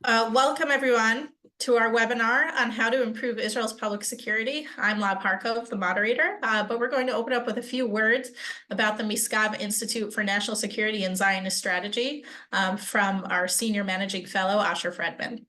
Welcome everyone to our webinar on how to improve Israel's public security. I'm Lab Harkov, the moderator, but we're going to open up with a few words about the Misgav Institute for National Security and Zionist Strategy from our Senior Managing Fellow, Asher Fredman.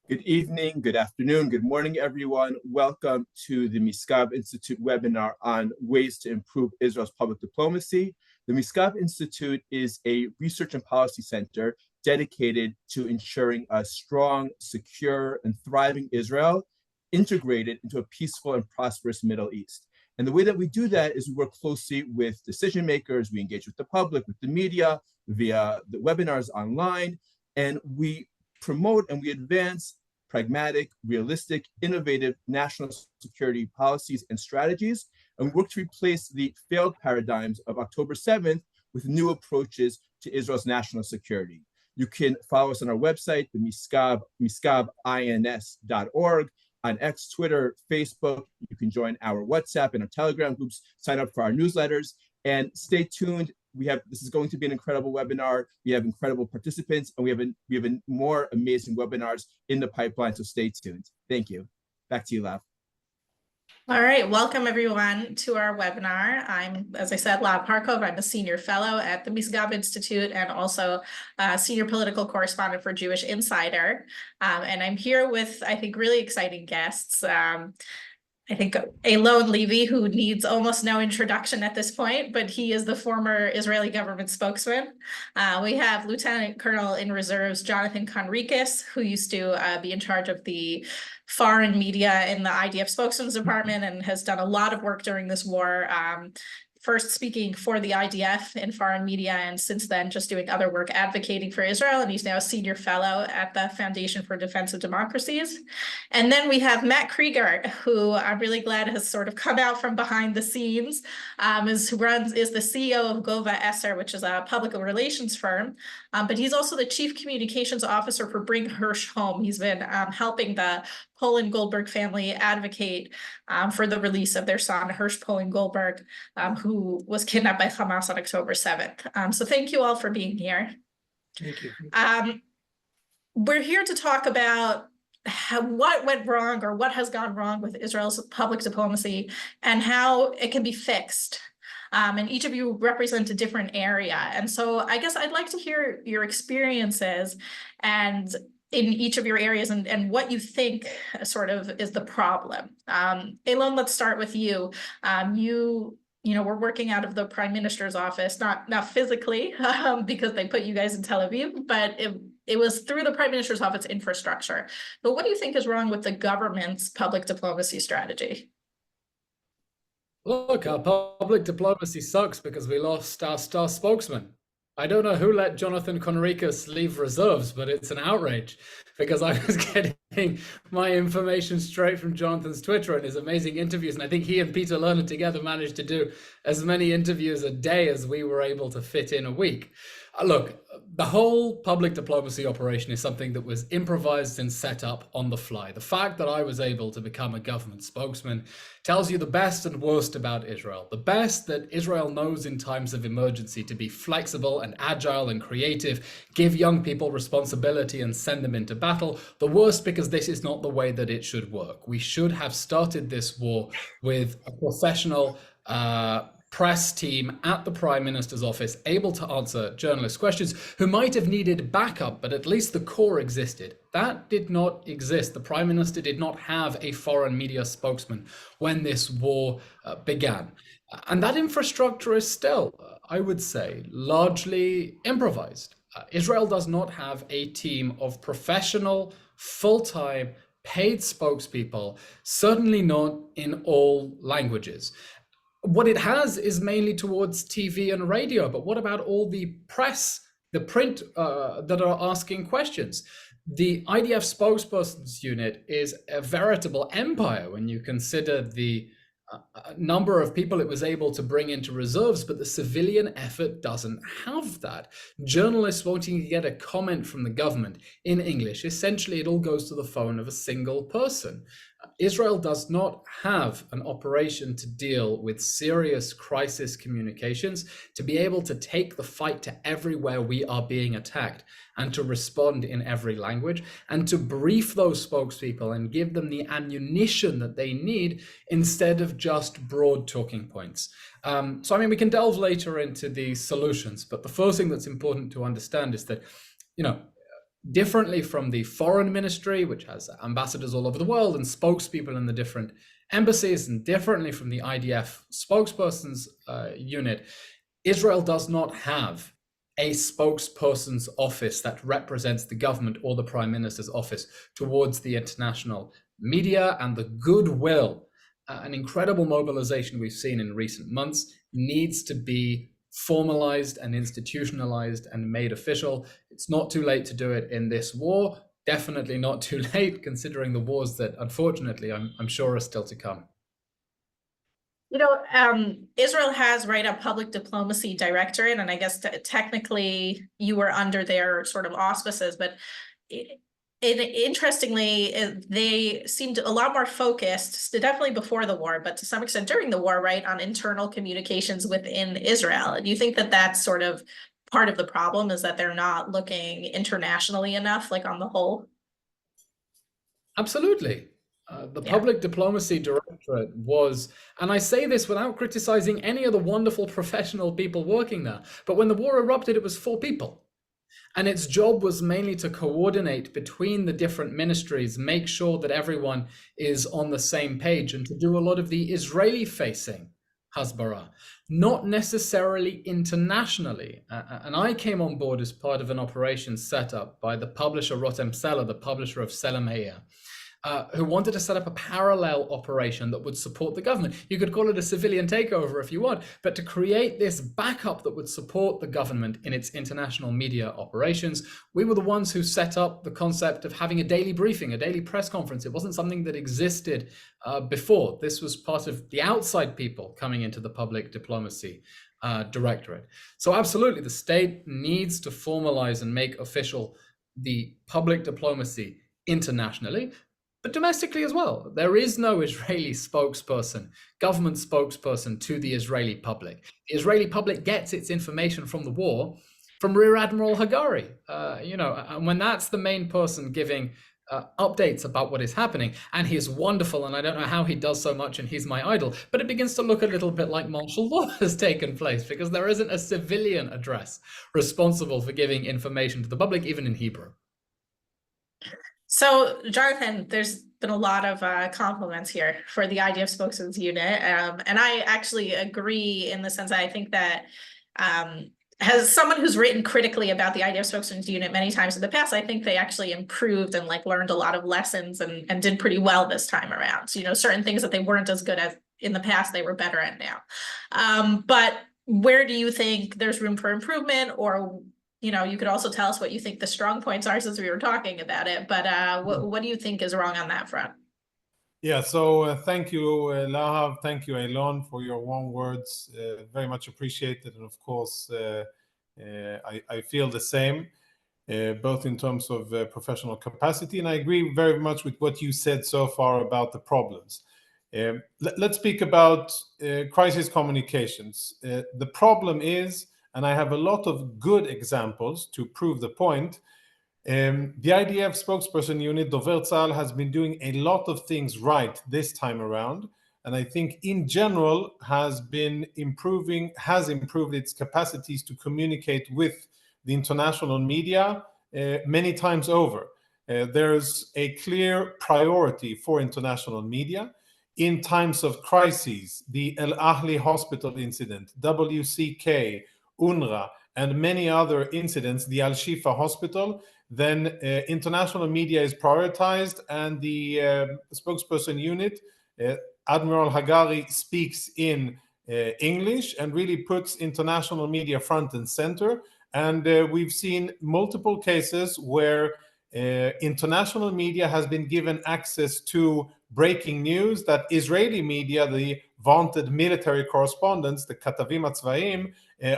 Good evening, good afternoon, good morning, everyone. Welcome to the Misgav Institute webinar on ways to improve Israel's public diplomacy. The Misgav Institute is a research and policy center dedicated to ensuring a strong, secure, and thriving Israel integrated into a peaceful and prosperous Middle East. And the way that we do that is we work closely with decision makers, we engage with the public, with the media, via the webinars online, and we promote and we advance pragmatic, realistic, innovative national security policies and strategies, and we work to replace the failed paradigms of October 7th with new approaches to Israel's national security. You can follow us on our website, the misgavins.org, on X, Twitter, Facebook. You can join our WhatsApp and our Telegram groups, sign up for our newsletters, and stay tuned. This is going to be an incredible webinar. We have incredible participants, and we have more amazing webinars in the pipeline, so stay tuned. Thank you. Back to you, Lav. All right, welcome everyone to our webinar. I'm, as I said, Lab Harkov. I'm a senior fellow at the Misgav Institute and also a senior political correspondent for Jewish Insider. And I'm here with, I think, really exciting guests. I think Eylon Levy, who needs almost no introduction at this point, but he is the former Israeli government spokesman. We have Lieutenant Colonel in Reserves Jonathan Conricus, who used to be in charge of the foreign media in the IDF spokesman's department and has done a lot of work during this war. First speaking for the IDF in foreign media, and since then just doing other work advocating for Israel, and he's now a senior fellow at the Foundation for Defense of Democracies. And then we have Matt Krieger, who I'm really glad has sort of come out from behind the scenes, is the CEO of Gova Esser, which is a public relations firm, but he's also the Chief Communications Officer for Bring Hirsch Home. He's been helping the Poland Goldberg family advocate for the release of their son, Hirsch Poland Goldberg, who was kidnapped by Hamas on October 7th. So thank you all for being here. Thank you. We're here to talk about what went wrong or what has gone wrong with Israel's public diplomacy and how it can be fixed. And each of you represent a different area. And so I guess I'd like to hear your experiences and in each of your areas and what you think sort of is the problem. Eylon, let's start with you. You know, we're working out of the Prime Minister's office, not physically, because they put you guys in Tel Aviv, but it was through the Prime Minister's office infrastructure. But what do you think is wrong with the government's public diplomacy strategy? Look, our public diplomacy sucks because we lost our star spokesman. I don't know who let Jonathan Conricus leave reserves, but it's an outrage because I was getting my information straight from Jonathan's Twitter and his amazing interviews. And I think he and Peter Lerner together managed to do as many interviews a day as we were able to fit in a week. Look, the whole public diplomacy operation is something that was improvised and set up on the fly. The fact that I was able to become a government spokesman tells you the best and worst about Israel. The best, that Israel knows in times of emergency to be flexible and agile and creative, give young people responsibility and send them into battle. The worst, because this is not the way that it should work. We should have started this war with a professional press team at the Prime Minister's office, able to answer journalists' questions, who might have needed backup, but at least the core existed. That did not exist. The Prime Minister did not have a foreign media spokesman when this war began. And that infrastructure is still, I would say, largely improvised. Israel does not have a team of professional, full-time, paid spokespeople, certainly not in all languages. What it has is mainly towards TV and radio, but what about all the press, the print that are asking questions? The IDF spokesperson's unit is a veritable empire when you consider the number of people it was able to bring into reserves, but the civilian effort doesn't have that. Journalists won't even get a comment from the government in English. Essentially, it all goes to the phone of a single person. Israel does not have an operation to deal with serious crisis communications, to be able to take the fight to everywhere we are being attacked and to respond in every language and to brief those spokespeople and give them the ammunition that they need instead of just broad talking points. So, I mean, we can delve later into the solutions, but the first thing that's important to understand is that, differently from the foreign ministry, which has ambassadors all over the world and spokespeople in the different embassies, and differently from the IDF spokesperson's unit, Israel does not have a spokesperson's office that represents the government or the prime minister's office towards the international media. And the goodwill, an incredible mobilization we've seen in recent months, needs to be formalized and institutionalized and made official. It's not too late to do it in this war. Definitely not too late, considering the wars that, unfortunately, I'm sure are still to come. Israel has, right, a public diplomacy directorate, and I guess technically you were under their sort of auspices, but interestingly, they seemed a lot more focused, definitely before the war, but to some extent during the war, right, on internal communications within Israel. Do you think that that's sort of part of the problem, is that they're not looking internationally enough, like on the whole? Absolutely. The public diplomacy directorate was, and I say this without criticizing any of the wonderful professional people working there, but when the war erupted, it was 4 people. And its job was mainly to coordinate between the different ministries, make sure that everyone is on the same page, and to do a lot of the Israeli-facing hasbara, not necessarily internationally. And I came on board as part of an operation set up by the publisher Rotem Seller, the publisher of Selah Meir, who wanted to set up a parallel operation that would support the government. You could call it a civilian takeover if you want, but to create this backup that would support the government in its international media operations. We were the ones who set up the concept of having a daily briefing, a daily press conference. It wasn't something that existed before. This was part of the outside people coming into the public diplomacy directorate. So absolutely, the state needs to formalize and make official the public diplomacy internationally, but domestically as well. There is no Israeli spokesperson, government spokesperson to the Israeli public. The Israeli public gets its information from the war from Rear Admiral Hagari, and when that's the main person giving updates about what is happening, and he's wonderful, and I don't know how he does so much, and he's my idol, but it begins to look a little bit like martial law has taken place, because there isn't a civilian address responsible for giving information to the public, even in Hebrew. So, Jonathan, there's been a lot of compliments here for the IDF spokesman's unit. And I actually agree in the sense that I think that as someone who's written critically about the IDF spokesman's unit many times in the past, I think they actually improved and learned a lot of lessons and did pretty well this time around. So, certain things that they weren't as good as in the past, they were better at now. But where do you think there's room for improvement, or you could also tell us what you think the strong points are, since we were talking about it, but what do you think is wrong on that front? Yeah, so thank you, Lahav. Thank you, Eilon, for your warm words. Very much appreciated. And of course, I feel the same, both in terms of professional capacity. And I agree very much with what you said so far about the problems. Let's speak about crisis communications. The problem is, and I have a lot of good examples to prove the point, the IDF spokesperson unit, Dover Tzahal, has been doing a lot of things right this time around. And I think in general has improved its capacities to communicate with the international media many times over. There's a clear priority for international media. In times of crises, the El Ahli hospital incident, WCK, UNRWA, and many other incidents, the Al-Shifa hospital, then international media is prioritized, and the spokesperson unit, Admiral Hagari, speaks in English and really puts international media front and center. And we've seen multiple cases where international media has been given access to breaking news that Israeli media, the vaunted military correspondents, the Katavim Atzvaim,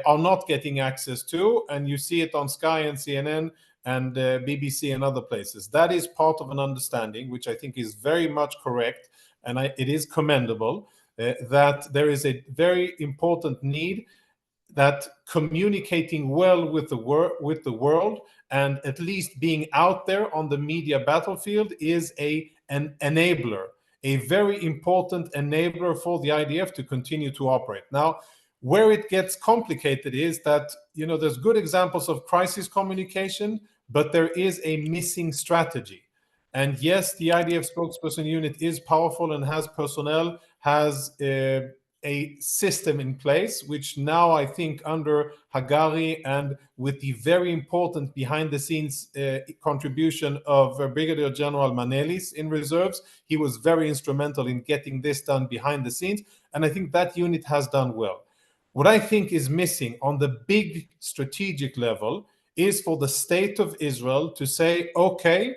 are not getting access to. And you see it on Sky and CNN and BBC and other places. That is part of an understanding, which I think is very much correct, and it is commendable, that there is a very important need that communicating well with the world and at least being out there on the media battlefield is an enabler, a very important enabler for the IDF to continue to operate. Now, where it gets complicated is that, there's good examples of crisis communication, but there is a missing strategy. And yes, the IDF spokesperson unit is powerful and has personnel, has a system in place, which now I think under Hagari and with the very important behind-the-scenes contribution of Brigadier General Manelis in reserves, he was very instrumental in getting this done behind the scenes, and I think that unit has done well. What I think is missing on the big strategic level is for the state of Israel to say, okay,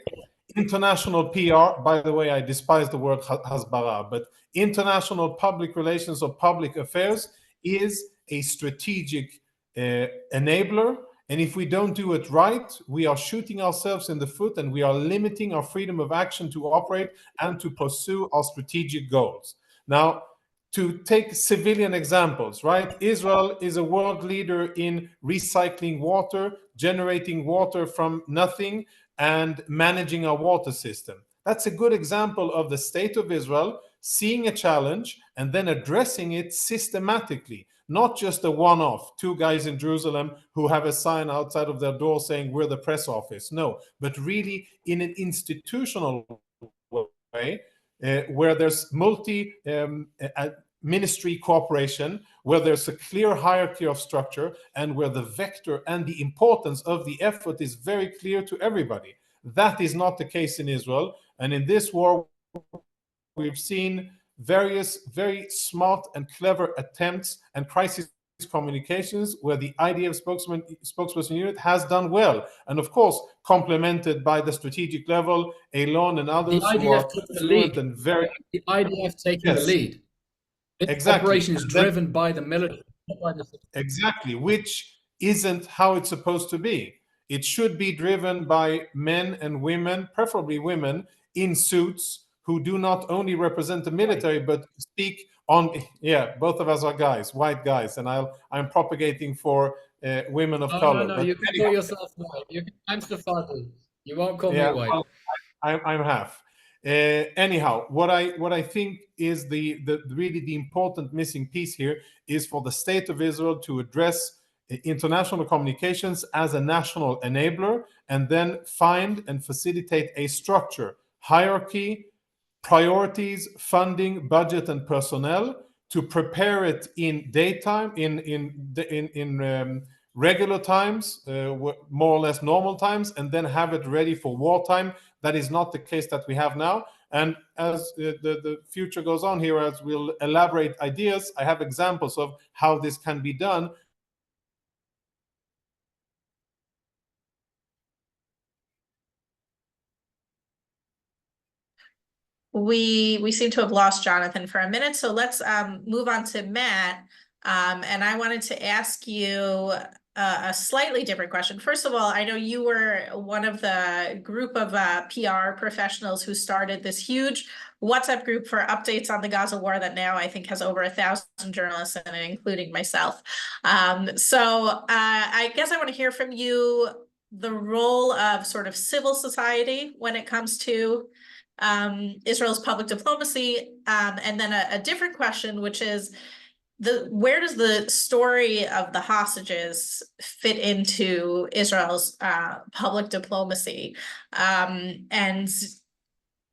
international PR, by the way, I despise the word hasbara, but international public relations or public affairs is a strategic enabler. And if we don't do it right, we are shooting ourselves in the foot and we are limiting our freedom of action to operate and to pursue our strategic goals. Now, to take civilian examples, right? Israel is a world leader in recycling water, generating water from nothing, and managing our water system. That's a good example of the state of Israel seeing a challenge and then addressing it systematically, not just a one-off, two guys in Jerusalem who have a sign outside of their door saying we're the press office. No, but really in an institutional way, where there's multi-ministry cooperation, where there's a clear hierarchy of structure, and where the vector and the importance of the effort is very clear to everybody. That is not the case in Israel. And in this war, we've seen various very smart and clever attempts and crisis communications where the IDF spokesperson unit has done well, and of course complemented by the strategic level, Elon and others who are fluent and very. The IDF taking the lead. This operation is driven by the military, not by the civilians. Exactly, which isn't how it's supposed to be. It should be driven by men and women, preferably women, in suits who do not only represent the military, but speak on, both of us are guys, white guys, and I'm propagating for women of color. No, you can call yourself white. I'm Sephardi. You won't call me white. Well, I'm half. Anyhow, what I think is the really the important missing piece here is for the state of Israel to address international communications as a national enabler, and then find and facilitate a structure, hierarchy, priorities, funding, budget, and personnel to prepare it in daytime, in regular times, more or less normal times, and then have it ready for wartime. That is not the case that we have now. And as the future goes on here, as we'll elaborate ideas, I have examples of how this can be done. We seem to have lost Jonathan for a minute, so let's move on to Matt. And I wanted to ask you a slightly different question. First of all, I know you were one of the group of PR professionals who started this huge WhatsApp group for updates on the Gaza war that now I think has over 1,000 journalists in it, including myself. So I guess I want to hear from you the role of sort of civil society when it comes to Israel's public diplomacy, and then a different question, which is where does the story of the hostages fit into Israel's public diplomacy? And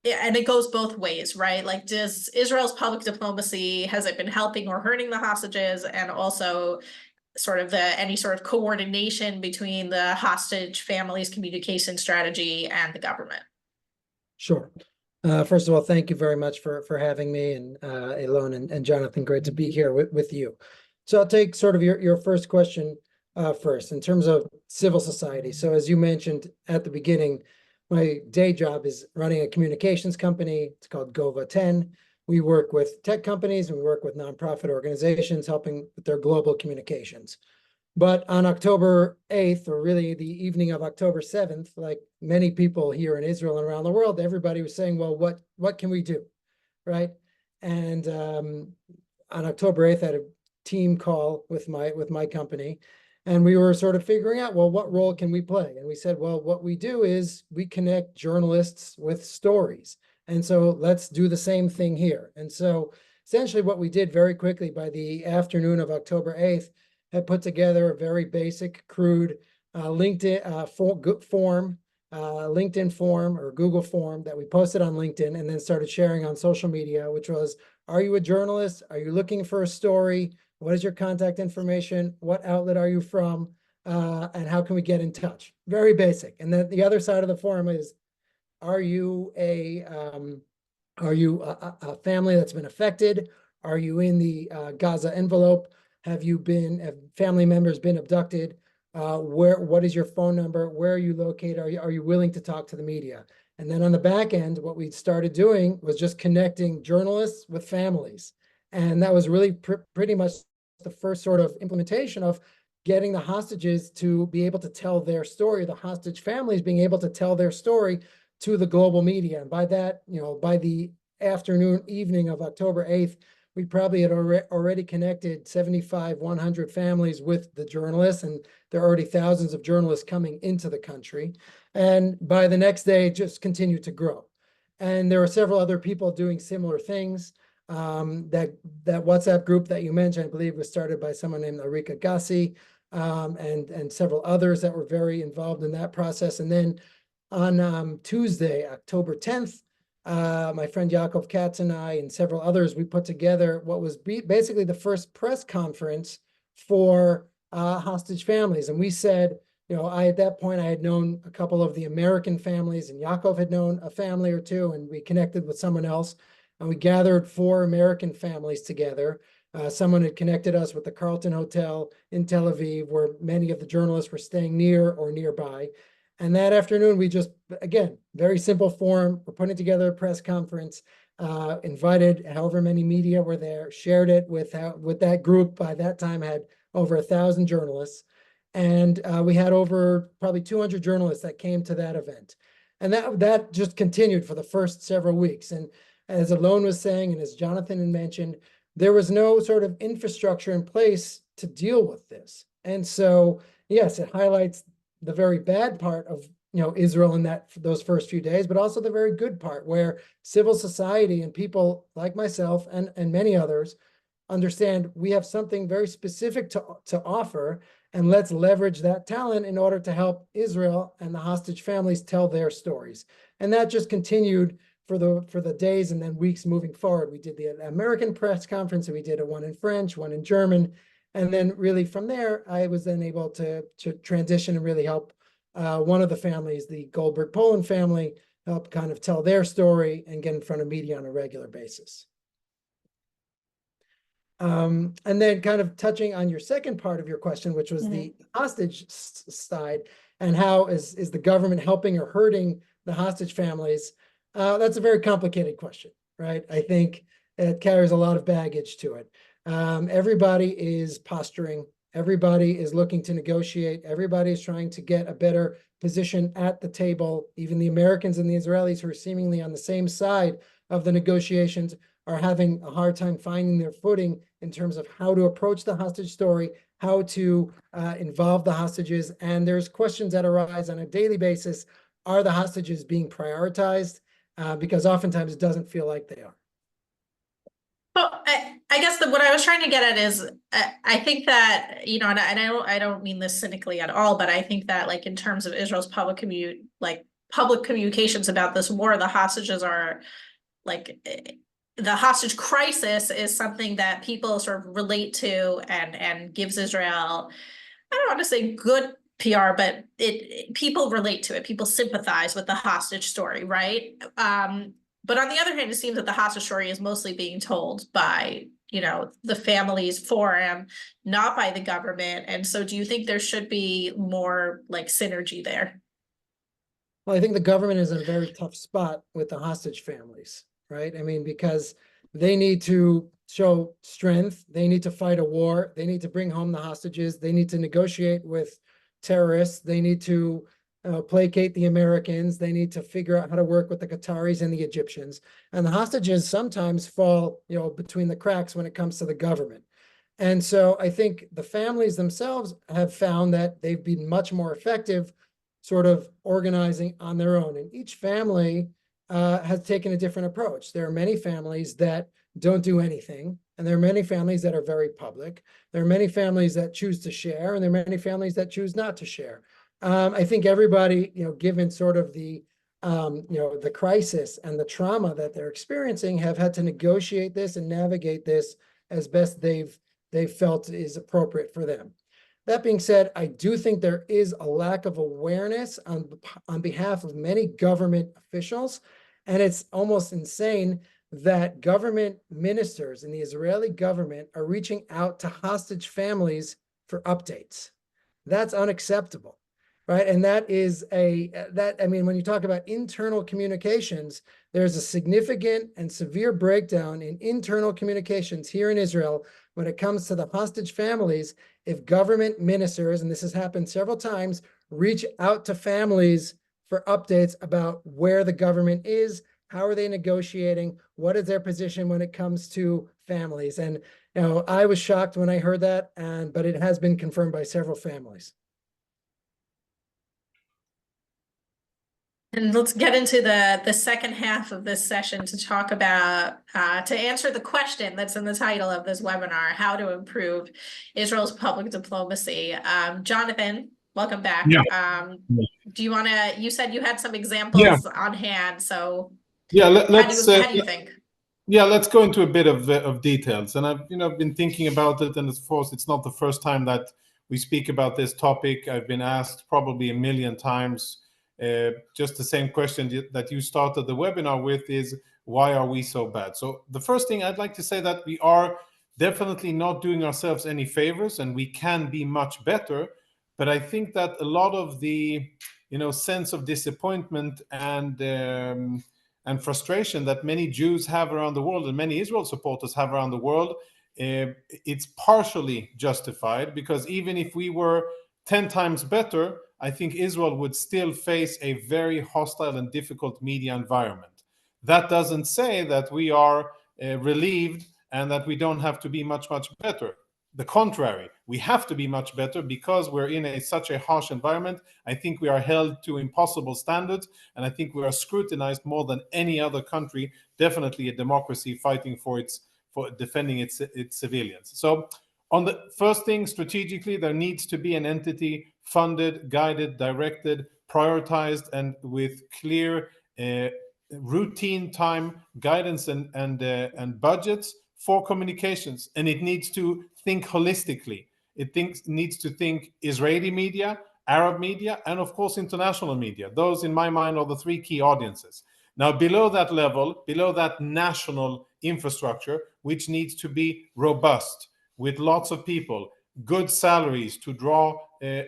it goes both ways, right? Like, does Israel's public diplomacy, has it been helping or hurting the hostages? And also sort of any sort of coordination between the hostage families' communication strategy and the government? Sure. First of all, thank you very much for having me, and Elon and Jonathan, great to be here with you. So I'll take sort of your first question first in terms of civil society. So as you mentioned at the beginning, my day job is running a communications company. It's called Gova 10. We work with tech companies and we work with nonprofit organizations helping with their global communications. But on October 8th, or really the evening of October 7th, like many people here in Israel and around the world, everybody was saying, well, what can we do, right? And on October 8th, I had a team call with my company, and we were sort of figuring out, well, what role can we play? And we said, well, what we do is we connect journalists with stories. And so let's do the same thing here. And so essentially what we did very quickly by the afternoon of October 8th, had put together a very basic, crude LinkedIn LinkedIn form or Google form that we posted on LinkedIn and then started sharing on social media, which was, are you a journalist? Are you looking for a story? What is your contact information? What outlet are you from? And how can we get in touch? Very basic. And then the other side of the form is, are you a family that's been affected? Are you in the Gaza envelope? Have family members been abducted? What is your phone number? Where are you located? Are you willing to talk to the media? And then on the back end, what we started doing was just connecting journalists with families. And that was really pretty much the first sort of implementation of getting the hostages to be able to tell their story, the hostage families being able to tell their story to the global media. And by that, by the evening of October 8th, we probably had already connected 75, 100 families with the journalists, and there are already thousands of journalists coming into the country. And by the next day, it just continued to grow. And there were several other people doing similar things. That WhatsApp group that you mentioned, I believe, was started by someone named Arika Gassi, and several others that were very involved in that process. And then on Tuesday, October 10th, my friend Yaakov Katz and I and several others, we put together what was basically the first press conference for hostage families. And we said, at that point, I had known a couple of the American families, and Yaakov had known a family or two, and we connected with someone else. And we gathered 4 American families together. Someone had connected us with the Carlton Hotel in Tel Aviv, where many of the journalists were staying near or nearby. And that afternoon, we just, again, very simple form. We're putting together a press conference, invited however many media were there, shared it with that group. By that time, had over 1,000 journalists. And we had over probably 200 journalists that came to that event. And that just continued for the first several weeks. And as Alon was saying, and as Jonathan had mentioned, there was no sort of infrastructure in place to deal with this. And so, yes, it highlights the very bad part of Israel in those first few days, but also the very good part where civil society and people like myself and many others understand we have something very specific to offer, and let's leverage that talent in order to help Israel and the hostage families tell their stories. And that just continued for the days and then weeks moving forward. We did the American press conference, and we did one in French, one in German. And then really from there, I was then able to transition and really help one of the families, the Goldberg Poland family, help kind of tell their story and get in front of media on a regular basis. And then kind of touching on your second part of your question, which was the hostage side, and how is the government helping or hurting the hostage families? That's a very complicated question, right? I think it carries a lot of baggage to it. Everybody is posturing. Everybody is looking to negotiate. Everybody is trying to get a better position at the table. Even the Americans and the Israelis, who are seemingly on the same side of the negotiations, are having a hard time finding their footing in terms of how to approach the hostage story, how to involve the hostages. And there's questions that arise on a daily basis. Are the hostages being prioritized? Because oftentimes it doesn't feel like they are. Well, I guess what I was trying to get at is, I think that, and I don't mean this cynically at all, but I think that, like, in terms of Israel's public communications about this war, the hostages are like, the hostage crisis is something that people sort of relate to and gives Israel, I don't want to say good PR, but people relate to it. People sympathize with the hostage story, right? But on the other hand, it seems that the hostage story is mostly being told by, the families forum, not by the government. And so do you think there should be more like synergy there? Well, I think the government is in a very tough spot with the hostage families, right? I mean, because they need to show strength. They need to fight a war. They need to bring home the hostages. They need to negotiate with terrorists. They need to placate the Americans. They need to figure out how to work with the Qataris and the Egyptians. And the hostages sometimes fall, between the cracks when it comes to the government. And so I think the families themselves have found that they've been much more effective sort of organizing on their own. And each family has taken a different approach. There are many families that don't do anything, and there are many families that are very public. There are many families that choose to share, and there are many families that choose not to share. I think everybody, given sort of the crisis and the trauma that they're experiencing, have had to negotiate this and navigate this as best they've felt is appropriate for them. That being said, I do think there is a lack of awareness on behalf of many government officials, and it's almost insane that government ministers in the Israeli government are reaching out to hostage families for updates. That's unacceptable, right? And that is when you talk about internal communications, there's a significant and severe breakdown in internal communications here in Israel when it comes to the hostage families. If government ministers, and this has happened several times, reach out to families for updates about where the government is, how are they negotiating, what is their position when it comes to families. And I was shocked when I heard that, but it has been confirmed by several families. And let's get into the second half of this session to talk about, to answer the question that's in the title of this webinar, how to improve Israel's public diplomacy. Jonathan, welcome back. Yeah. Do you want to, you said you had some examples on hand, so yeah, how do you think? Yeah, let's go into a bit of details. And I've been thinking about it, and of course, it's not the first time that we speak about this topic. I've been asked probably 1 million times. Just the same question that you started the webinar with is, why are we so bad? So the first thing I'd like to say that we are definitely not doing ourselves any favors, and we can be much better. But I think that a lot of the sense of disappointment and frustration that many Jews have around the world and many Israel supporters have around the world, it's partially justified, because even if we were 10 times better, I think Israel would still face a very hostile and difficult media environment. That doesn't say that we are relieved and that we don't have to be much, much better. The contrary, we have to be much better because we're in such a harsh environment. I think we are held to impossible standards, and I think we are scrutinized more than any other country, definitely a democracy fighting for defending its civilians. So on the first thing, strategically, there needs to be an entity funded, guided, directed, prioritized, and with clear routine time guidance and budgets for communications. And it needs to think holistically. It needs to think Israeli media, Arab media, and of course international media. Those, in my mind, are the 3 key audiences. Now, below that level, below that national infrastructure, which needs to be robust, with lots of people, good salaries to draw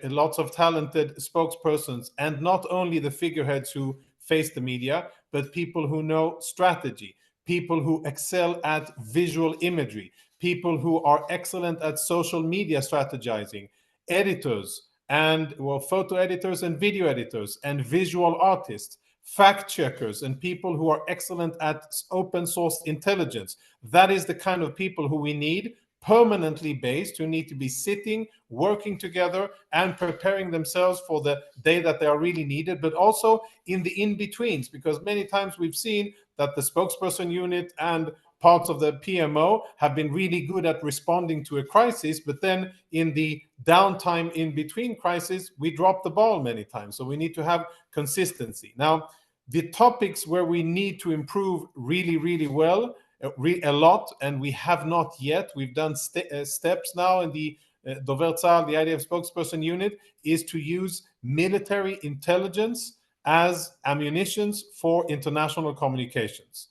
lots of talented spokespersons, and not only the figureheads who face the media, but people who know strategy, people who excel at visual imagery, people who are excellent at social media strategizing, editors, and photo editors and video editors and visual artists, fact checkers, and people who are excellent at open source intelligence. That is the kind of people who we need, permanently based, who need to be sitting, working together, and preparing themselves for the day that they are really needed, but also in the in-betweens, because many times we've seen that the spokesperson unit and parts of the PMO have been really good at responding to a crisis, but then in the downtime in between crises, we drop the ball many times. So we need to have consistency. Now, the topics where we need to improve really, really well, a lot, and we have not yet, we've done steps now in the Dover Tzahal, the IDF spokesperson unit, is to use military intelligence as ammunitions for international communications.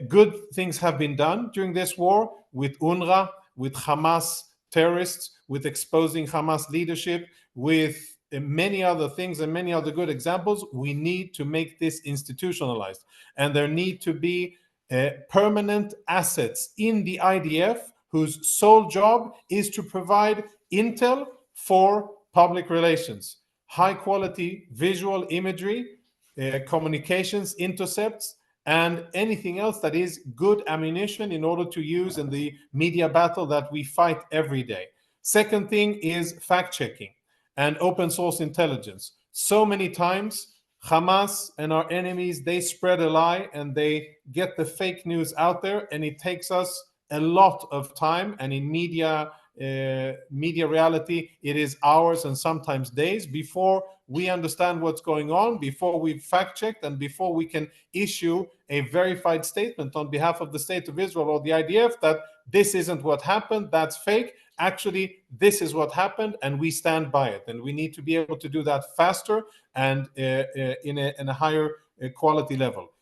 Good things have been done during this war with UNRWA, with Hamas terrorists, with exposing Hamas leadership, with many other things and many other good examples. We need to make this institutionalized, and there need to be permanent assets in the IDF whose sole job is to provide intel for public relations, high quality visual imagery, communications intercepts, and anything else that is good ammunition in order to use in the media battle that we fight every day. Second thing is fact-checking and open source intelligence. So many times, Hamas and our enemies, they spread a lie and they get the fake news out there, and it takes us a lot of time. And in media reality, it is hours and sometimes days before we understand what's going on, before we've fact-checked, and before we can issue a verified statement on behalf of the State of Israel or the IDF that this isn't what happened, that's fake. Actually, this is what happened, and we stand by it. And we need to be able to do that faster and in a higher quality level.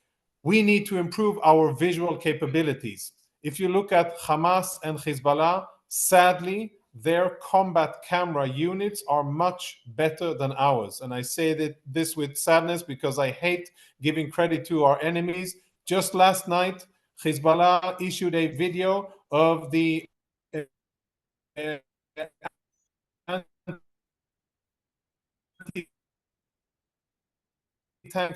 We need to improve our visual capabilities. If you look at Hamas and Hezbollah, sadly, their combat camera units are much better than ours. And I say this with sadness because I hate giving credit to our enemies. Just last night, Hezbollah issued a video of the anti-tank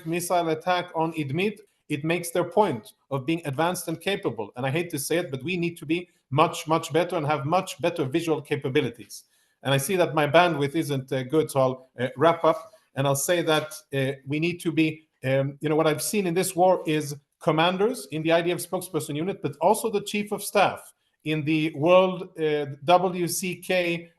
missile attack on Idlib. It makes their point of being advanced and capable. And I hate to say it, but we need to be much, much better and have much better visual capabilities. And I see that my bandwidth isn't good, so I'll wrap up. And I'll say that we need to be, what I've seen in this war is commanders in the IDF spokesperson unit, but also the chief of staff in the World WCK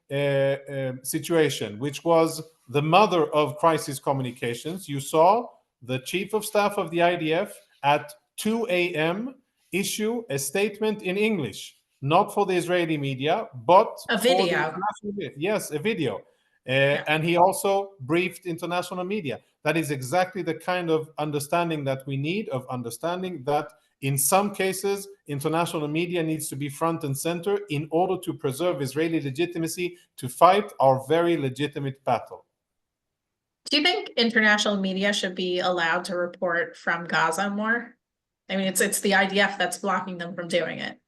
situation, which was the mother of crisis communications. You saw the chief of staff of the IDF at 2 a.m. issue a statement in English, not for the Israeli media, but a for the video. international media. Yes, a video. And he also briefed international media. That is exactly the kind of understanding that we need, of understanding that in some cases, international media needs to be front and center in order to preserve Israeli legitimacy to fight our very legitimate battle. Do you think international media should be allowed to report from Gaza more? I mean, it's the IDF that's blocking them from doing it.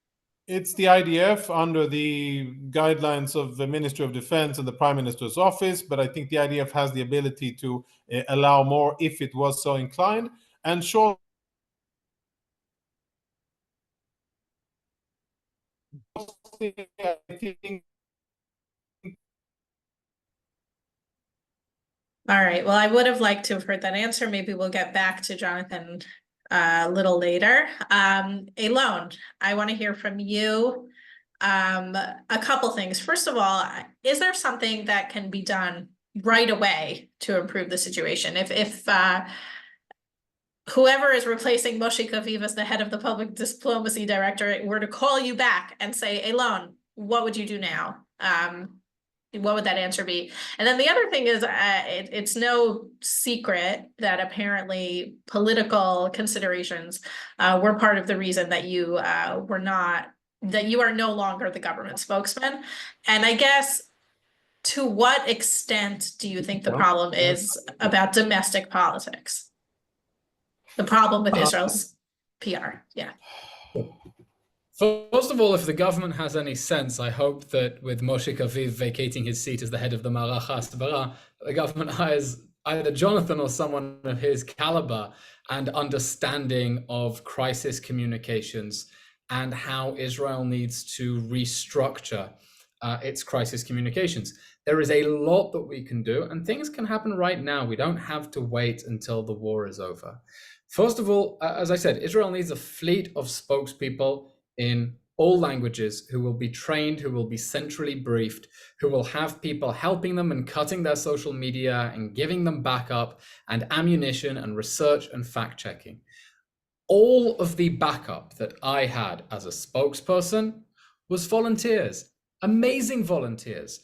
It's the IDF under the guidelines of the Ministry of Defense and the Prime Minister's office, but I think the IDF has the ability to allow more if it was so inclined. And sure, I think. All right. Well, I would have liked to have heard that answer. Maybe we'll get back to Jonathan a little later. Alon, I want to hear from you. A couple things. First of all, is there something that can be done right away to improve the situation? If whoever is replacing Moshe Kaviv as the head of the public diplomacy directorate were to call you back and say, Alon, what would you do now? What would that answer be? And then the other thing is, it's no secret that apparently political considerations were part of the reason that you you are no longer the government spokesman. And I guess, to what extent do you think the problem is about domestic politics? The problem with Israel's PR, yeah. First of all, if the government has any sense, I hope that with Moshe Kaviv vacating his seat as the head of the Marach HaSbara, the government hires either Jonathan or someone of his caliber and understanding of crisis communications and how Israel needs to restructure its crisis communications. There is a lot that we can do, and things can happen right now. We don't have to wait until the war is over. First of all, as I said, Israel needs a fleet of spokespeople in all languages who will be trained, who will be centrally briefed, who will have people helping them and cutting their social media and giving them backup and ammunition and research and fact-checking. All of the backup that I had as a spokesperson was volunteers, amazing volunteers.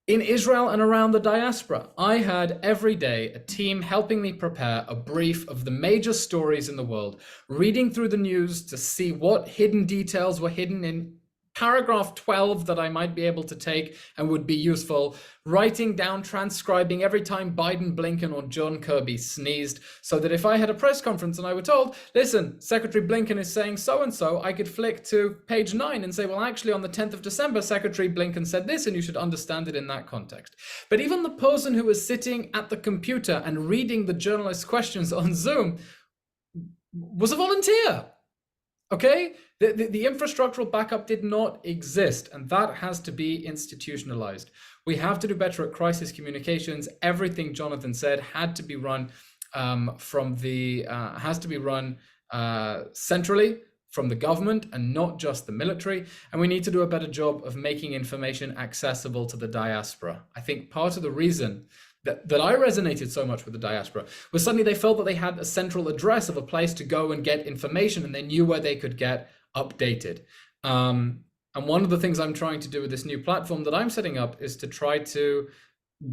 In Israel and around the diaspora, I had every day a team helping me prepare a brief of the major stories in the world, reading through the news to see what hidden details were hidden in paragraph 12 that I might be able to take and would be useful, writing down, transcribing every time Biden, Blinken, or John Kirby sneezed, so that if I had a press conference and I were told, listen, Secretary Blinken is saying so-and-so, I could flick to page 9 and say, well, actually on the 10th of December, Secretary Blinken said this, and you should understand it in that context. But even the person who was sitting at the computer and reading the journalist's questions on Zoom was a volunteer. Okay, the infrastructural backup did not exist, and that has to be institutionalized. We have to do better at crisis communications. Everything Jonathan said had to be run centrally from the government and not just the military. And we need to do a better job of making information accessible to the diaspora. I think part of the reason that I resonated so much with the diaspora was suddenly they felt that they had a central address of a place to go and get information, and they knew where they could get updated. And one of the things I'm trying to do with this new platform that I'm setting up is to try to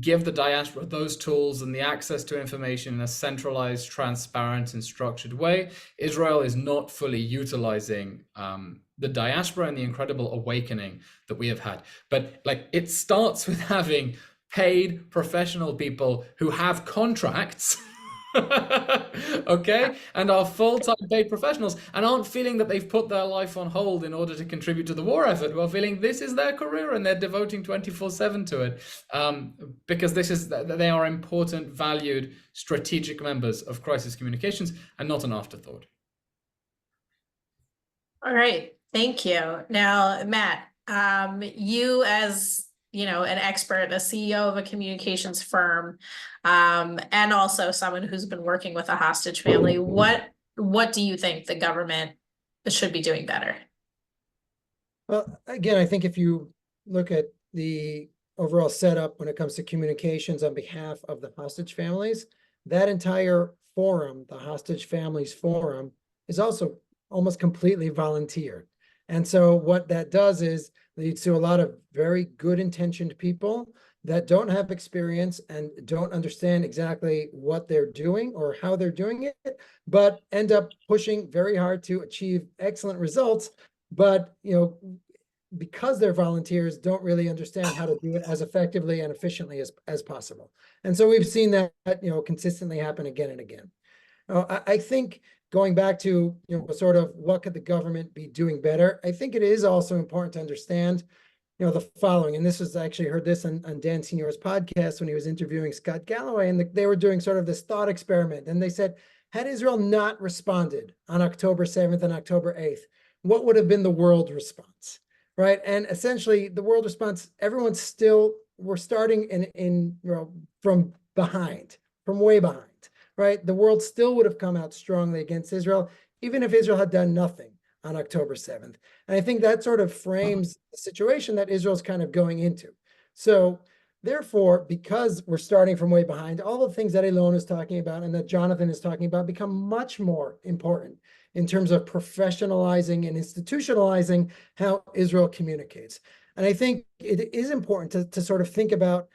give the diaspora those tools and the access to information in a centralized, transparent, and structured way. Israel is not fully utilizing the diaspora and the incredible awakening that we have had. But like, it starts with having paid professional people who have contracts, okay, and are full-time paid professionals and aren't feeling that they've put their life on hold in order to contribute to the war effort, while feeling this is their career and they're devoting 24/7 to it, because they are important, valued, strategic members of crisis communications and not an afterthought. All right, thank you. Now, Matt, you as an expert, a CEO of a communications firm, and also someone who's been working with a hostage family, what do you think the government should be doing better? Well, again, I think if you look at the overall setup when it comes to communications on behalf of the hostage families, that entire forum, the Hostage Families Forum, is also almost completely volunteer. And so what that does is leads to a lot of very good intentioned people that don't have experience and don't understand exactly what they're doing or how they're doing it, but end up pushing very hard to achieve excellent results. But, because they're volunteers, don't really understand how to do it as effectively and efficiently as possible. And so we've seen that, consistently happen again and again. I think going back to, sort of what could the government be doing better, I think it is also important to understand, the following. And this was, I actually heard this on Dan Senior's podcast when he was interviewing Scott Galloway, and they were doing sort of this thought experiment. And they said, had Israel not responded on October 7th and October 8th, what would have been the world response, right? And essentially the world response, we're starting from behind, from way behind. Right, the world still would have come out strongly against Israel, even if Israel had done nothing on October 7th. And I think that sort of frames the situation that Israel's kind of going into. So therefore, because we're starting from way behind, all the things that Elon is talking about and that Jonathan is talking about become much more important in terms of professionalizing and institutionalizing how Israel communicates. And I think it is important to sort of think about,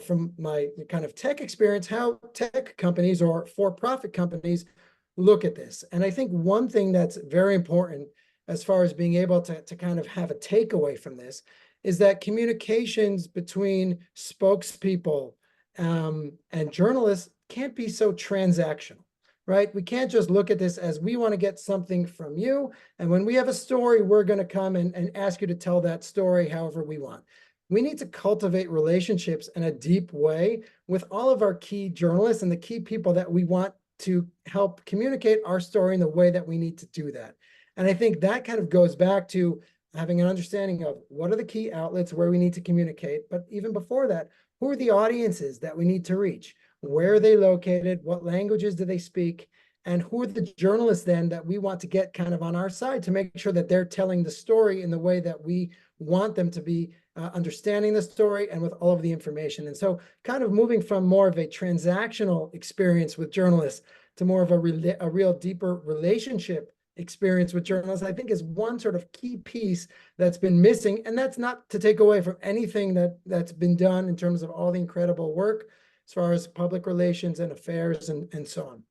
from my kind of tech experience, how tech companies or for-profit companies look at this. And I think one thing that's very important as far as being able to kind of have a takeaway from this is that communications between spokespeople and journalists can't be so transactional, right? We can't just look at this as we want to get something from you, and when we have a story, we're going to come and ask you to tell that story however we want. We need to cultivate relationships in a deep way with all of our key journalists and the key people that we want to help communicate our story in the way that we need to do that. And I think that kind of goes back to having an understanding of what are the key outlets where we need to communicate. But even before that, who are the audiences that we need to reach? Where are they located? What languages do they speak? And who are the journalists then that we want to get kind of on our side to make sure that they're telling the story in the way that we want them to be understanding the story and with all of the information. And so kind of moving from more of a transactional experience with journalists to more of a real deeper relationship experience with journalists, I think is one sort of key piece that's been missing. And that's not to take away from anything that's been done in terms of all the incredible work as far as public relations and affairs and so on.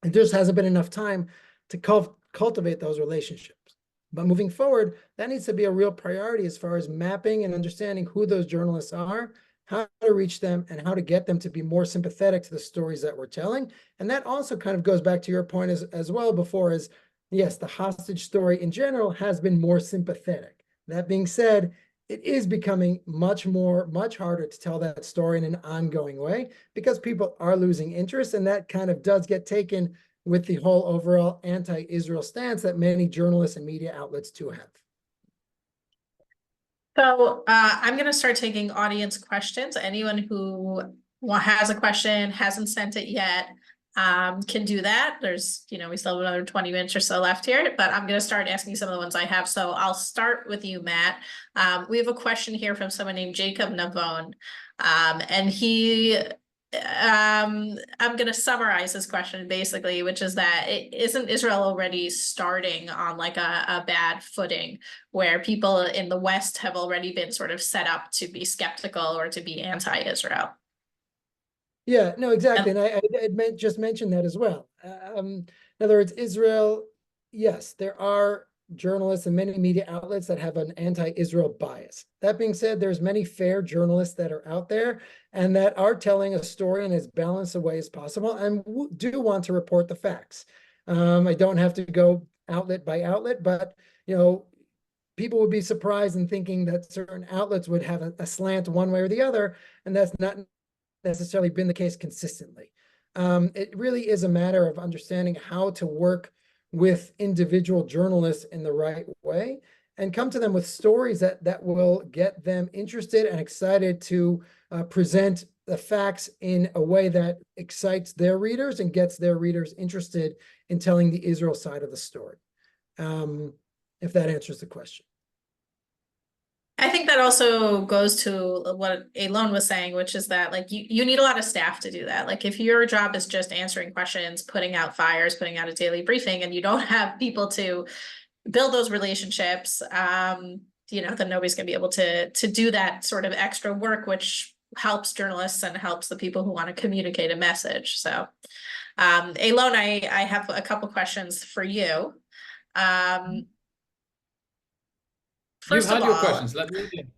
It just hasn't been enough time to cultivate those relationships. But moving forward, that needs to be a real priority as far as mapping and understanding who those journalists are, how to reach them, and how to get them to be more sympathetic to the stories that we're telling. And that also kind of goes back to your point as well before, is yes, the hostage story in general has been more sympathetic. That being said, it is becoming much harder to tell that story in an ongoing way because people are losing interest, and that kind of does get taken with the whole overall anti-Israel stance that many journalists and media outlets do have. So I'm going to start taking audience questions. Anyone who has a question, hasn't sent it yet, can do that. There's, we still have another 20 minutes or so left here, but I'm going to start asking some of the ones I have. So I'll start with you, Matt. We have a question here from someone named Jacob Navone. And I'm going to summarize this question basically, which is that isn't Israel already starting on like a bad footing where people in the West have already been sort of set up to be skeptical or to be anti-Israel? Yeah, no, exactly. And I just mentioned that as well. In other words, Israel, yes, there are journalists and many media outlets that have an anti-Israel bias. That being said, there's many fair journalists that are out there and that are telling a story in as balanced a way as possible and do want to report the facts. I don't have to go outlet by outlet, but people would be surprised in thinking that certain outlets would have a slant one way or the other, and that's not necessarily been the case consistently. It really is a matter of understanding how to work with individual journalists in the right way and come to them with stories that will get them interested and excited to present the facts in a way that excites their readers and gets their readers interested in telling the Israel side of the story. If that answers the question. I think that also goes to what Elon was saying, which is that like you need a lot of staff to do that. Like if your job is just answering questions, putting out fires, putting out a daily briefing, and you don't have people to build those relationships, then nobody's gonna be able to do that sort of extra work, which helps journalists and helps the people who want to communicate a message. So Elon, I have a couple questions for you. You've First of had your all, questions. Let me in.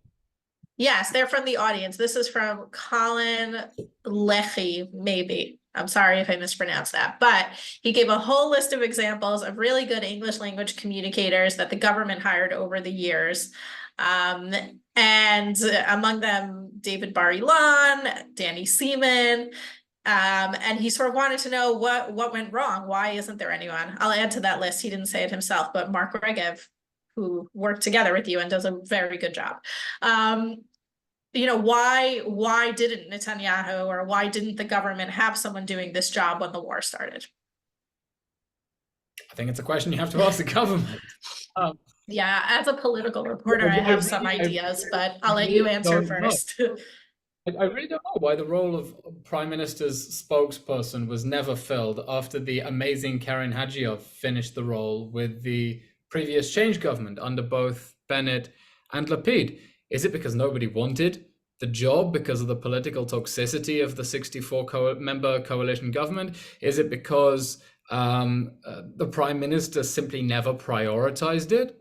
Yes, they're from the audience. This is from Colin Lechy, maybe. I'm sorry if I mispronounced that, but he gave a whole list of examples of really good English language communicators that the government hired over the years. And among them, David Bar-Ilan, Danny Seaman, and he sort of wanted to know what went wrong. Why isn't there anyone? I'll add to that list. He didn't say it himself, but Mark Regev, who worked together with you and does a very good job. Why didn't Netanyahu or why didn't the government have someone doing this job when the war started? I think it's a question you have to ask the government. Yeah, as a political reporter, I have some ideas, but I'll let you answer first. I really don't know why the role of Prime Minister's spokesperson was never filled after the amazing Karen Hajiov finished the role with the previous change government under both Bennett and Lapid. Is it because nobody wanted the job because of the political toxicity of the 64-member coalition government? Is it because the Prime Minister simply never prioritized it?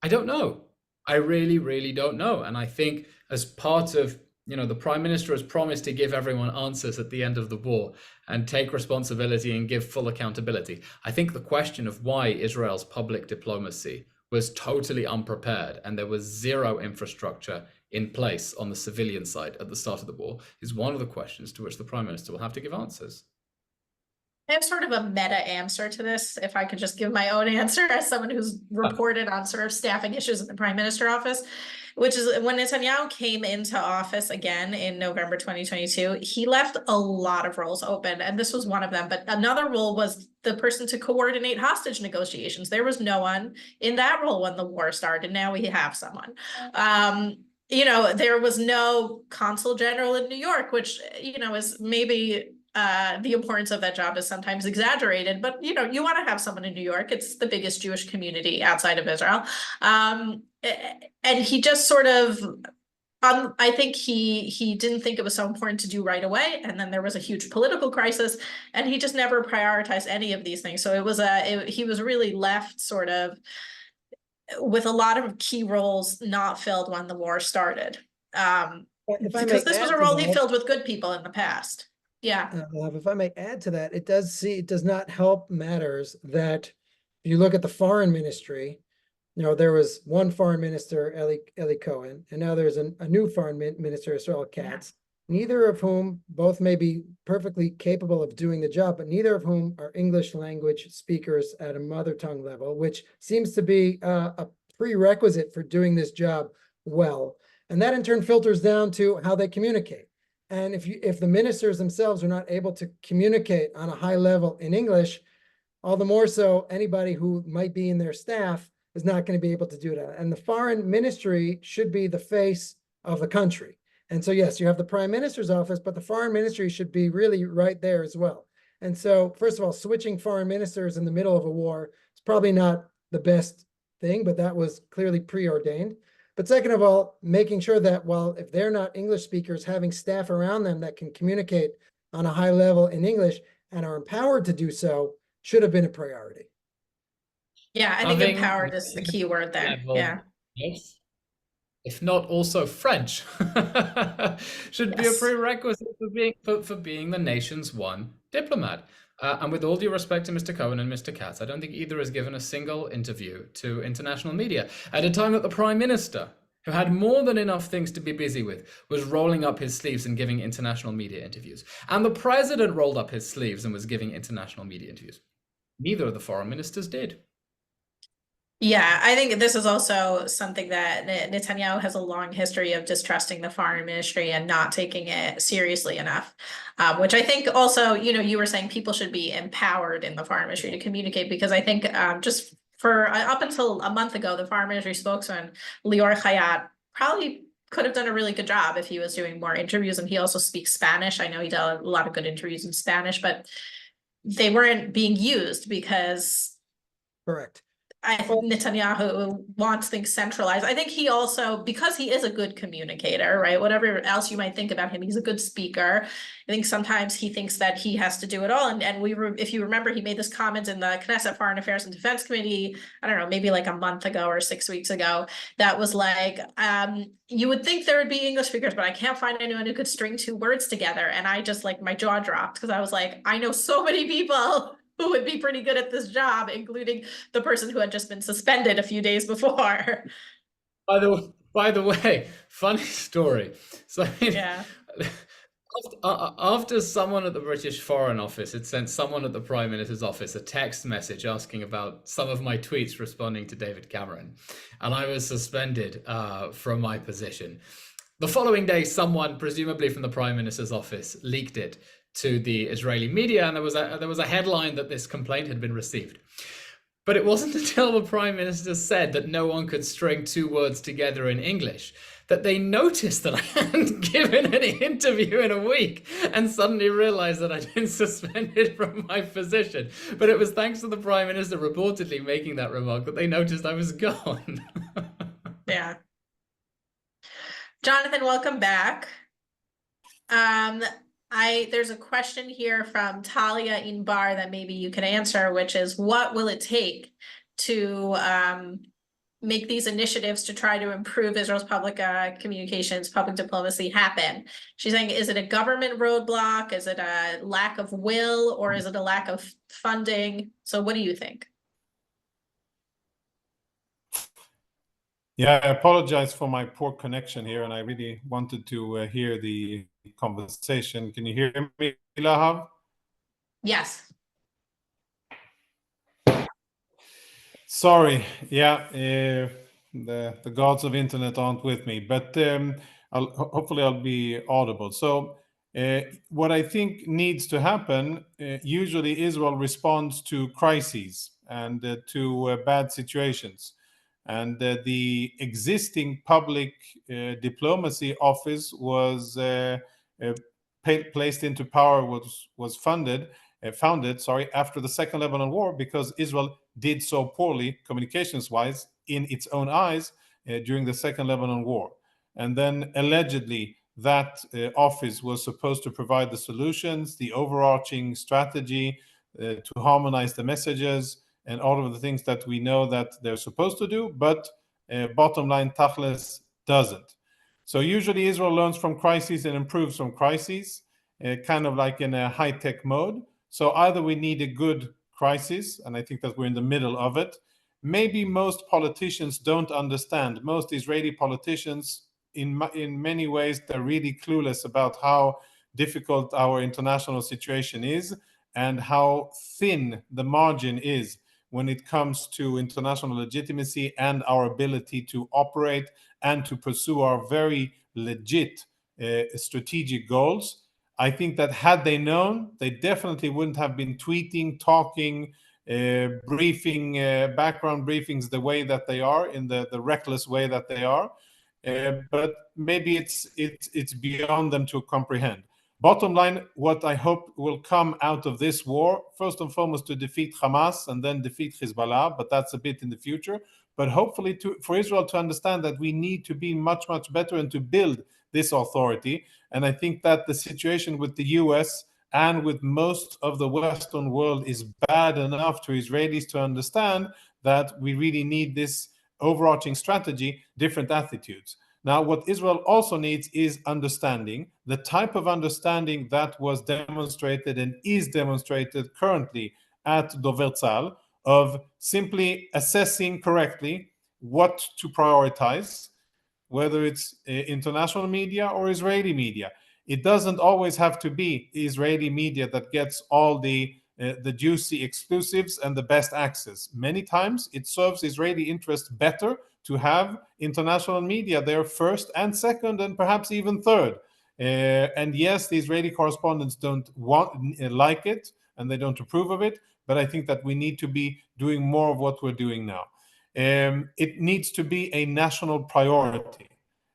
I don't know. I really, really don't know. And I think as part of the Prime Minister has promised to give everyone answers at the end of the war and take responsibility and give full accountability. I think the question of why Israel's public diplomacy was totally unprepared and there was zero infrastructure in place on the civilian side at the start of the war is one of the questions to which the Prime Minister will have to give answers. I have sort of a meta answer to this, if I could just give my own answer as someone who's reported on sort of staffing issues in the Prime Minister office, which is when Netanyahu came into office again in November 2022, he left a lot of roles open, and this was one of them. But another role was the person to coordinate hostage negotiations. There was no one in that role when the war started. Now we have someone. There was no consul general in New York, which, is maybe the importance of that job is sometimes exaggerated, but you want to have someone in New York. It's the biggest Jewish community outside of Israel. And he just sort of, I think he didn't think it was so important to do right away. And then there was a huge political crisis and he just never prioritized any of these things. So he was really left sort of with a lot of key roles not filled when the war started. If I may Because this was add a to role he that, filled with good people in the past. Yeah. If I may add to that, it does not help matters that if you look at the foreign ministry, there was one foreign minister, Eli Cohen, and now there's a new foreign minister, Israel Katz, neither of whom, both may be perfectly capable of doing the job, but neither of whom are English language speakers at a mother tongue level, which seems to be a prerequisite for doing this job well. And that in turn filters down to how they communicate. And if the ministers themselves are not able to communicate on a high level in English, all the more so anybody who might be in their staff is not going to be able to do that. And the foreign ministry should be the face of the country. And so, yes, you have the prime minister's office, but the foreign ministry should be really right there as well. And so, first of all, switching foreign ministers in the middle of a war is probably not the best thing, but that was clearly preordained. But second of all, making sure that if they're not English speakers, having staff around them that can communicate on a high level in English and are empowered to do so should have been a priority. Yeah, I think empowered is the key word there. Yeah. Yes. If not also French, should be a prerequisite for being the nation's one diplomat. And with all due respect to Mr. Cohen and Mr. Katz, I don't think either has given a single interview to international media at a time that the Prime Minister, who had more than enough things to be busy with, was rolling up his sleeves and giving international media interviews. And the President rolled up his sleeves and was giving international media interviews. Neither of the foreign ministers did. Yeah, I think this is also something that Netanyahu has a long history of distrusting the foreign ministry and not taking it seriously enough, which I think also, you were saying people should be empowered in the foreign ministry to communicate, because I think just for up until a month ago, the foreign ministry spokesman, Lior Hayat, probably could have done a really good job if he was doing more interviews, and he also speaks Spanish. I know he did a lot of good interviews in Spanish, but they weren't being used because Correct. Netanyahu wants things centralized. I think he also, because he is a good communicator, right? Whatever else you might think about him, he's a good speaker. I think sometimes he thinks that he has to do it all. And if you remember, he made this comment in the Knesset Foreign Affairs and Defense Committee, I don't know, maybe like a month ago or 6 weeks ago, that was like, you would think there would be English speakers, but I can't find anyone who could string two words together. And I just my jaw dropped, because I was like, I know so many people who would be pretty good at this job, including the person who had just been suspended a few days before. By the way, funny story. So yeah. After someone at the British Foreign Office had sent someone at the Prime Minister's office a text message asking about some of my tweets responding to David Cameron, and I was suspended from my position. The following day, someone, presumably from the Prime Minister's office, leaked it to the Israeli media, and there was a headline that this complaint had been received. But it wasn't until the Prime Minister said that no one could string two words together in English that they noticed that I hadn't given an interview in a week, and suddenly realized that I'd been suspended from my position. But it was thanks to the Prime Minister reportedly making that remark that they noticed I was gone. Yeah. Jonathan, welcome back. There's a question here from Talia Inbar that maybe you can answer, which is, what will it take to make these initiatives to try to improve Israel's public communications, public diplomacy happen? She's saying, is it a government roadblock? Is it a lack of will, or is it a lack of funding? So what do you think? Yeah, I apologize for my poor connection here, and I really wanted to hear the conversation. Can you hear me, Lahav? Yes. Sorry, yeah, the gods of internet aren't with me, but hopefully I'll be audible. So what I think needs to happen, usually Israel responds to crises and to bad situations. And the existing public diplomacy office was placed into power, was founded after the Second Lebanon War, because Israel did so poorly communications-wise in its own eyes during the Second Lebanon War. And then allegedly that office was supposed to provide the solutions, the overarching strategy to harmonize the messages, and all of the things that we know that they're supposed to do, but bottom line, Tachlis doesn't. So usually Israel learns from crises and improves from crises, kind of like in a high-tech mode. So either we need a good crisis, and I think that we're in the middle of it. Maybe most politicians don't understand. Most Israeli politicians, in many ways, they're really clueless about how difficult our international situation is and how thin the margin is when it comes to international legitimacy and our ability to operate and to pursue our very legit strategic goals. I think that had they known, they definitely wouldn't have been tweeting, talking, briefing, background briefings the way that they are, in the reckless way that they are. But maybe it's beyond them to comprehend. Bottom line, what I hope will come out of this war, first and foremost, to defeat Hamas and then defeat Hezbollah, but that's a bit in the future. But hopefully for Israel to understand that we need to be much, much better and to build this authority. And I think that the situation with the US and with most of the Western world is bad enough to Israelis to understand that we really need this overarching strategy, different attitudes. Now, what Israel also needs is understanding, the type of understanding that was demonstrated and is demonstrated currently at Dover Tzahal, of simply assessing correctly what to prioritize, whether it's international media or Israeli media. It doesn't always have to be Israeli media that gets all the juicy exclusives and the best access. Many times it serves Israeli interests better to have international media there first and second and perhaps even third. And yes, the Israeli correspondents don't like it and they don't approve of it, but I think that we need to be doing more of what we're doing now. It needs to be a national priority,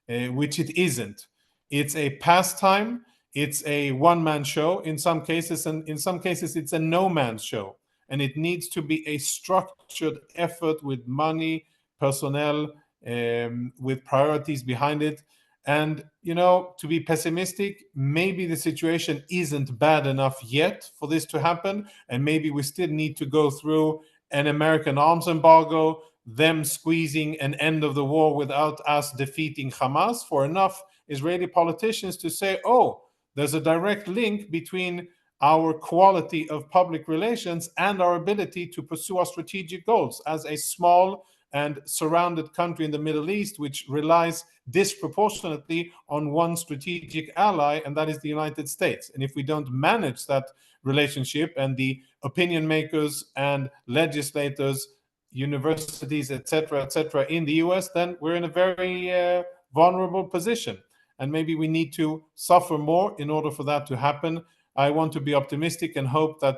which it isn't. It's a pastime. It's a one-man show in some cases, and in some cases it's a no-man's show. And it needs to be a structured effort with money, personnel, with priorities behind it. And, to be pessimistic, maybe the situation isn't bad enough yet for this to happen. And maybe we still need to go through an American arms embargo, them squeezing an end of the war without us defeating Hamas, for enough Israeli politicians to say, oh, there's a direct link between our quality of public relations and our ability to pursue our strategic goals as a small and surrounded country in the Middle East, which relies disproportionately on one strategic ally, and that is the United States. And if we don't manage that relationship, and the opinion makers and legislators, universities, etc., in the US, then we're in a very vulnerable position. And maybe we need to suffer more in order for that to happen. I want to be optimistic and hope that,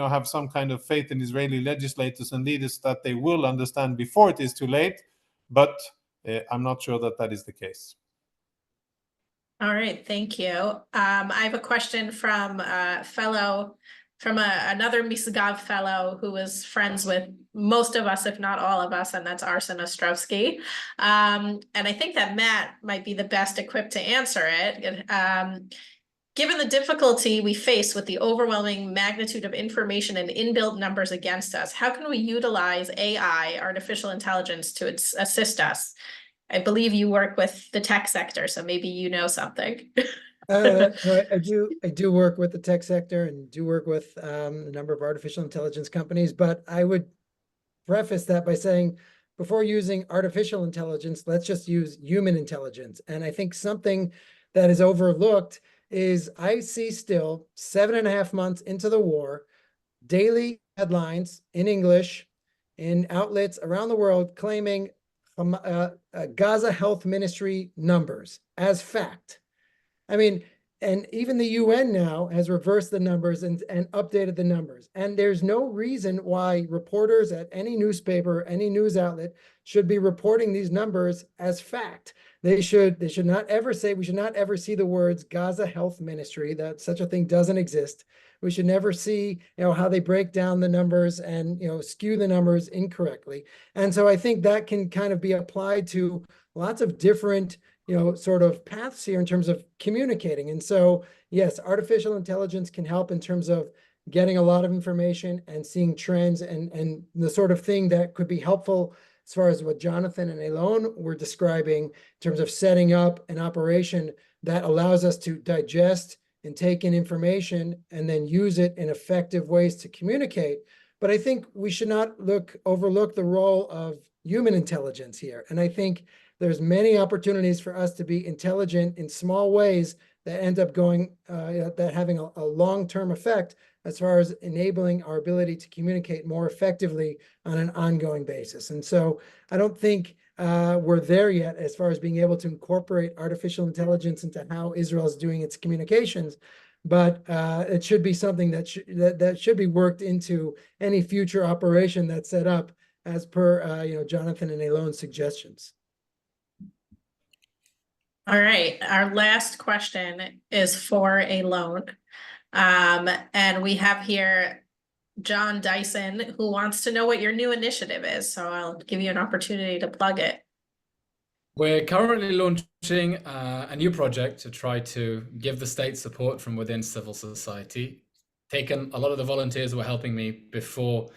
have some kind of faith in Israeli legislators and leaders that they will understand before it is too late. But I'm not sure that that is the case. All right, thank you. I have a question from another Misgav fellow who is friends with most of us, if not all of us, and that's Arsen Ostrowski. And I think that Matt might be the best equipped to answer it. Given the difficulty we face with the overwhelming magnitude of information and inbuilt numbers against us, how can we utilize AI, artificial intelligence, to assist us? I believe you work with the tech sector, so maybe you know something. I do work with the tech sector and do work with a number of artificial intelligence companies, but I would preface that by saying, before using artificial intelligence, let's just use human intelligence. And I think something that is overlooked is I see still 7.5 months into the war, daily headlines in English in outlets around the world claiming Gaza Health Ministry numbers as fact. I mean, and even the UN now has reversed the numbers and updated the numbers. And there's no reason why reporters at any newspaper, any news outlet should be reporting these numbers as fact. They should not ever say, we should not ever see the words Gaza Health Ministry, that such a thing doesn't exist. We should never see, how they break down the numbers and, skew the numbers incorrectly. And so I think that can kind of be applied to lots of different, sort of paths here in terms of communicating. And so, yes, artificial intelligence can help in terms of getting a lot of information and seeing trends and the sort of thing that could be helpful as far as what Jonathan and Elon were describing in terms of setting up an operation that allows us to digest and take in information and then use it in effective ways to communicate. But I think we should not overlook the role of human intelligence here. And I think there's many opportunities for us to be intelligent in small ways that end up that having a long-term effect as far as enabling our ability to communicate more effectively on an ongoing basis. And so I don't think we're there yet as far as being able to incorporate artificial intelligence into how Israel is doing its communications. But it should be something that should be worked into any future operation that's set up as per Jonathan and Elon's suggestions. All right, our last question is for Elon. And we have here John Dyson, who wants to know what your new initiative is. So I'll give you an opportunity to plug it. We're currently launching a new project to try to give the state support from within civil society. Taken a lot of the volunteers who were helping me before,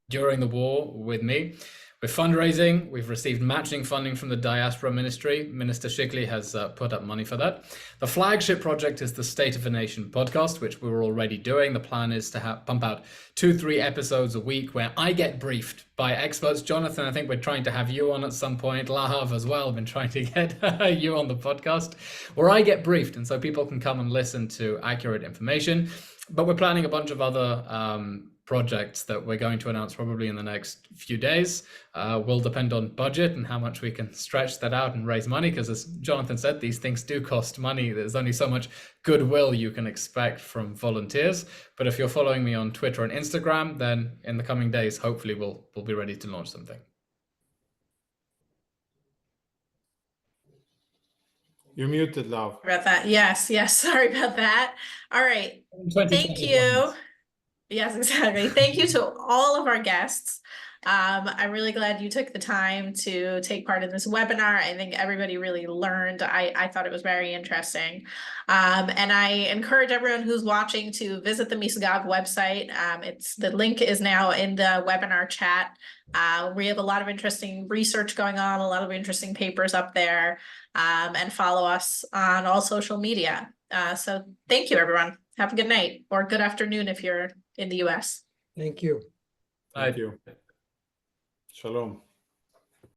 during the war with me. We're fundraising. We've received matching funding from the Diaspora Ministry. Minister Shigley has put up money for that. The flagship project is the State of a Nation podcast, which we're already doing. The plan is to pump out 2-3 episodes a week where I get briefed by experts. Jonathan, I think we're trying to have you on at some point. Lahav as well, been trying to get you on the podcast, where I get briefed, and so people can come and listen to accurate information. But we're planning a bunch of other projects that we're going to announce probably in the next few days. Will depend on budget and how much we can stretch that out and raise money, because as Jonathan said, these things do cost money. There's only so much goodwill you can expect from volunteers. But if you're following me on Twitter and Instagram, then in the coming days, hopefully we'll be ready to launch something. You're muted, love. About that. Yes, sorry about that. All right. Thank you. Yes, exactly. Thank you to all of our guests. I'm really glad you took the time to take part in this webinar. I think everybody really learned. I thought it was very interesting. And I encourage everyone who's watching to visit the Misgav website. The link is now in the webinar chat. We have a lot of interesting research going on, a lot of interesting papers up there, and follow us on all social media. So thank you, everyone. Have a good night or good afternoon if you're in the US. Thank you. Thank you. Shalom.